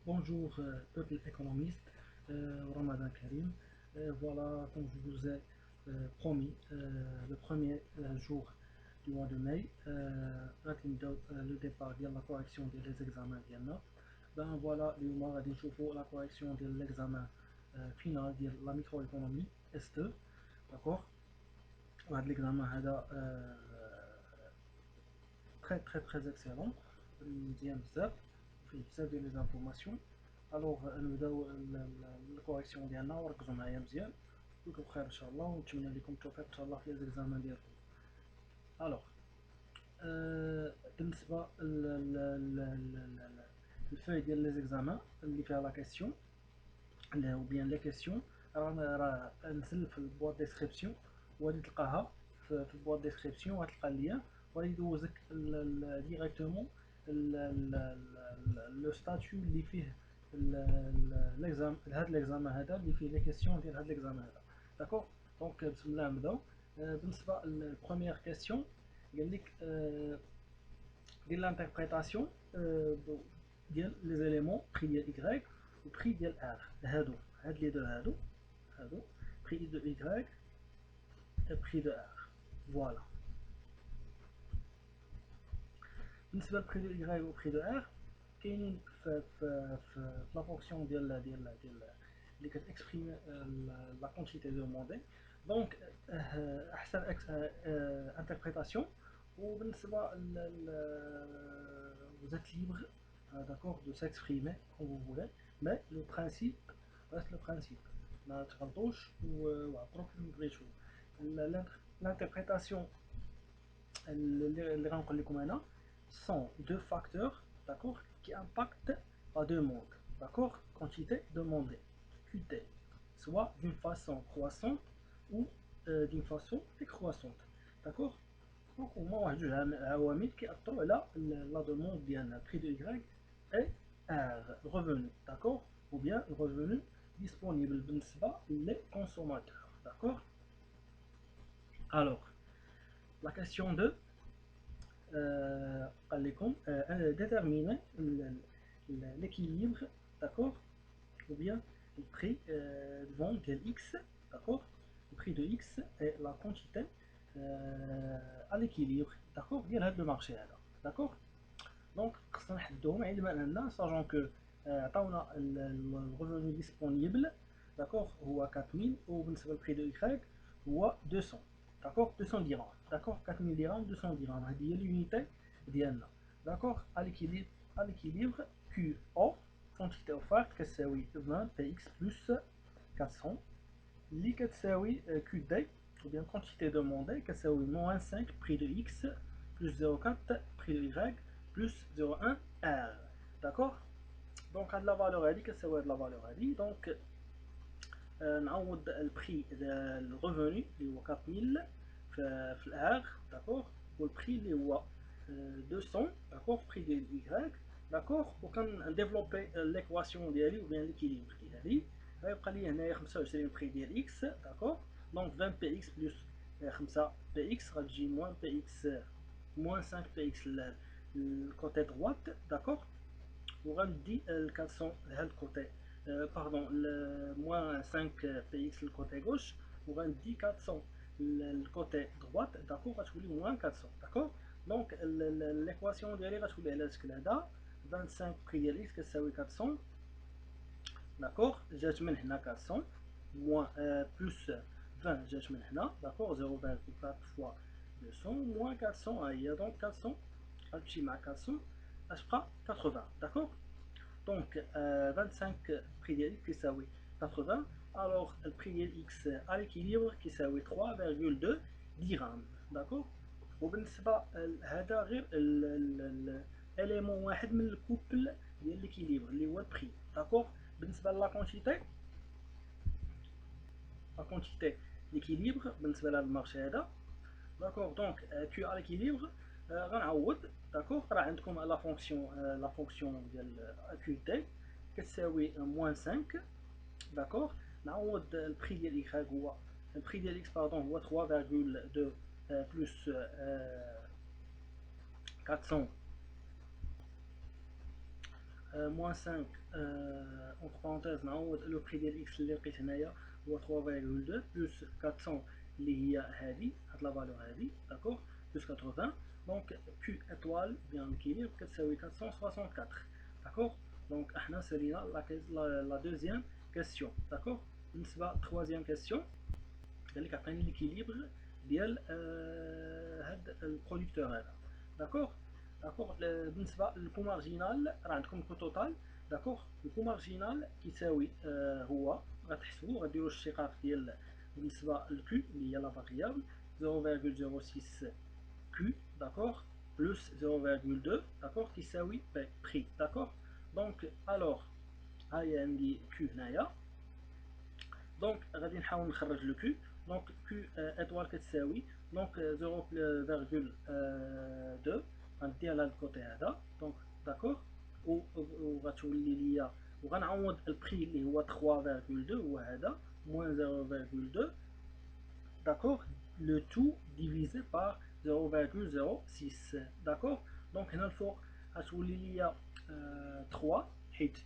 Bonjour, peuple économiste, Ramadan Karim. Voilà, comme je vous ai promis, le premier jour du mois de mai, le départ de la correction des examens ديالنا. Ben voilà, اليوم غادي نشوفوا la correction de l'examen final de la microéconomie S2, d'accord. وهذا l'examen هذا très très très excellent, مزيان بزاف فيه بزاف ديال لي انفورماسيون. الوغ نبداو الكوريكسيون ديالنا وركزوا معايا مزيان كلكم بخير ان شاء الله ونتمنى لكم التوفيق ان شاء الله في ليزيكزامان ديالكم. الوغ بالنسبه للفوي ديال ليزيكزامان اللي فيها لا كيسيون او بيان لي كيسيون راه نزل في البواط ديسكريبسيون وغادي تلقاها في البواط ديسكريبسيون وغتلقى اللين وغادي يدوزك ديريكتومون لو ستاتيو اللي فيه ليكزام هاد ليكزامان هذا اللي فيه لي كيسيون ديال هاد ليكزامان هذا. داكوغ دونك بسم الله نبداو. بالنسبه للبروميير كيسيون قال لك ديال لانتربريتاسيون ديال لي زيليمون بري ديال Y و بري ديال R. هاد لي دو هادو بري دو Y et prix de R. Voilà. بالنسبه للبري دو Y و بري دو R كاينين في لا فونكسيون ديال اللي كتكسبريمي لا كونتيتي دوموندي. دونك احسن انتربريتاسيون. وبالنسبه vous êtes libre d'accord de s'exprimer comme vous voulez mais le principe reste le principe ما تغلطوش وعبروك اللي بغيتو. l'interprétation اللي غنقول لكم هنا sont deux facteurs, d'accord, qui impactent la demande, d'accord, quantité demandée, QT, soit d'une façon croissante ou d'une façon décroissante, d'accord. Donc هما واحد جوج عوامل كيأثروا على la demande ديالنا prix de Y et R, revenu, d'accord, ou bien le revenu disponible بالنسبة les consommateurs, d'accord. Alors, la question 2 قال لكم déterminer l'équilibre, d'accord, ou bien le prix de vente de X, d'accord, le prix de X et la quantité à l'équilibre, d'accord, ديال هذا المارشي هذا, d'accord. دونك خصنا نحدوهم علما اننا ساجون كو عطاونا الريفوني ديسپونيبل, داكوغ, هو 4000 وبالنسبه للبري دو Y هو 200, داكوغ, 200 درهم, داكوغ, 4000 درهم 200 درهم, هذه هي لونيتي ديالنا, داكوغ. à l'équilibre QO quantité offerte كتساوي 20 PX plus 400 اللي كتساوي QD ou bien quantité demandée كتساوي moins 5 prix de X plus 0,4 prix de Y plus 0,1 R, d'accord. donc هاد لا فالور هادي كتساوي هاد لا فالور هادي. دونك نعوض البري الريفوني اللي هو 4000 في الار, داكوغ, والبري اللي هو 200, داكوغ, بري ديال Y, داكوغ. وكنديفلوبي ليكواسيون ديالي ou bien ليكيليبر ديالي. غيبقى لي هنايا 25 بري ديال X, داكوغ. دونك 20 PX بلس 5 PX غتجي موان PX moins 5 PX الكوتي droite, d'accord. وغندي 400 لهاد الكوتي, pardon, moins 5 PX le côté gauche, وغندي 400 le côté droite, d'accord, غتولي moins 400, d'accord. donc l'équation ديالي غتولي على الشكل هذا 25 prix ديال X كتساوي 400, d'accord, جات من هنا 400 moins plus 20 جات من هنا, d'accord, 0,4 fois 200 moins 400, ها هي donc 400 غتمشي مع 400 غتبقى 80, d'accord. donc 25 prix ديال X كيساوي 80, alors le prix ديال X à l'équilibre كيساوي 3,2 درهم, d'accord. وبالنسبه هذا غير الاليمون واحد من الكوبل ديال ليكيليبر اللي هو البري, داكوغ. بالنسبه لا كونتيتي ليكيليبر بالنسبه لهذا المارشي هذا, داكوغ. دونك كيو على ليكيليبر غنعوض, داكوغ. راه عندكم لا فونكسيون ديال كيو تي كتساوي موان 5, داكوغ. نعوض البري ديال Y هو البري ديال X باردون هو 3,2 بلس 400 moins 5 entre parenthèses نعوض le prix ديال x اللي لقيت هنايا هو 3,2 plus 400 اللي هي هذه هاد لا فالور هذه داكوغ plus 80 دونك Q étoile bien l'équilibre كتساوي 464 داكوغ دونك احنا سالينا لا دوزيام كيسيون داكوغ. بالنسبه للتروازيام كيسيون قال لك عطيني ليكيليبر ديال هاد البرودكتور هذا داكوغ داكوغ. بالنسبه للكو مارجينال راه عندكم الكو توتال داكوغ. الكو مارجينال كيساوي هو غتحسبوا غديروا الاشتقاق ديال بالنسبه للكيو اللي هي لا فاريابل 0,06 كيو داكوغ بلس 0,2 داكوغ كيساوي بري داكوغ. دونك الوغ هاهي عندي كيو هنايا دونك غادي نحاول نخرج لو كيو دونك كيو اتوال كتساوي دونك 0,2 غنديها لهاد الكوتي هذا دونك داكوغ وغتولي ليا وغنعوض البري اللي هو 3,2 هو هذا موان 0,2 داكوغ لو تو ديفيزي بار 0,06 داكوغ. دونك هنا الفوق غتولي ليا 3 حيت 3,2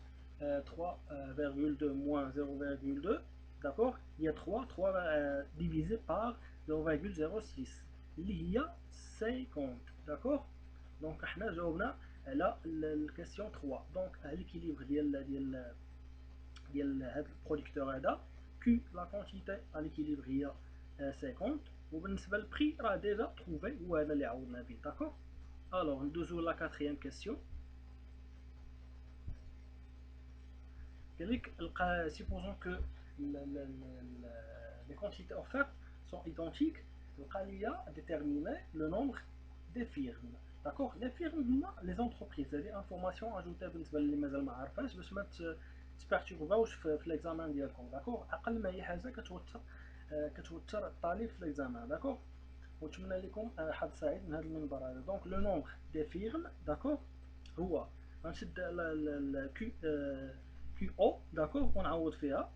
moins 0,2 d'accord il y a 3 divisé par 0,06 اللي هي 50 d'accord. دونك احنا جاوبنا على الكاستيون 3 دونك ليكيليبر ديال هذا البرودكتور هذا كي لا كونتيتي ا ليكيليبر هي 50 وبالنسبه للبري راه ديجا تروفي هو هذا اللي عوضنا به داكوغ. الوغ ندوزو لا كاتريام كاستيون supposons que les quantités offertes sont identiques, il y a déterminer le nombre des firmes. D'accord. Les firmes, les entreprises, les informations ajoutées بالنسبة مازال ما عارفاش باش ما تبارتيغوباوش في l'examen ديالكم. d'accord. أقل ما هي حاجة كتوتر الطالب في l'examen. d'accord. ونتمنى لكم حظ سعيد من هذا المنبر هذا. donc le nombre des firmes d'accord هو غنشد QO d'accord ونعوض فيها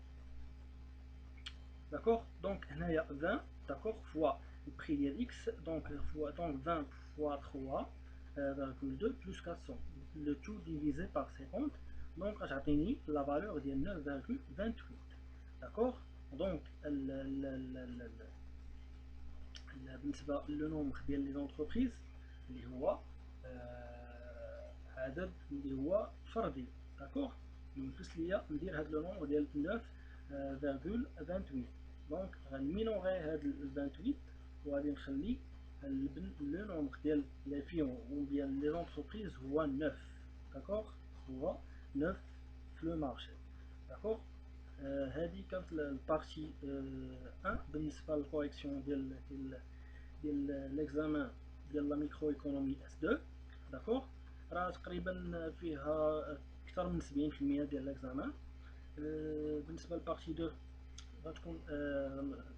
d'accord. donc هنايا 20 d'accord fois le prix ديال x donc 20 fois 3,2 plus 400 le tout divisé par 50 donc غتعطيني la valeur ديال 9,28 d'accord. donc بالنسبه لو نومبر ديال لي زونتربريز اللي هو عدد اللي هو فردي داكوغ يمكنش ليا ندير هاد لو نومبر ديال 9,28 دونك غنمينوغي هاد 28 وغادي نخلي لو نومبر ديال لي فيون وديال لي زونتربريز هو 9 داكوغ هو 9 في لو مارشي داكوغ. هذه كانت البارتي 1 بالنسبه للكوريكسيون ديال ليكزامان ديال لا ميكرو ايكونومي اس 2 داكوغ. راه تقريبا فيها اكثر من 70% ديال ليكزامان. بالنسبه للبارتي 2 غتكون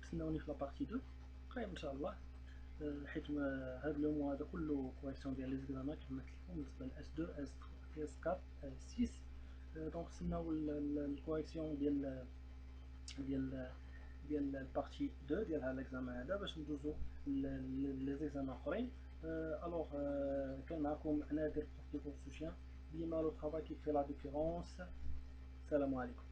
تسناوني في لابارتي 2 قريب ان شاء الله حيت هذا لو مو هذا كله كوريكسيون ديال ليكزامان كما قلت لكم بالنسبه لاس 2 اس 3 اس 4 اس 6 دونك تسناو الكوريكسيون ديال البارتي 2 ديال هذا ليكزامان هذا باش ندوزو لي زيكزامان اخرين. الوغ كان معكم نادر بروف دو سوتيان ديما لو طرافاي كي في لا ديفيرونس. السلام عليكم.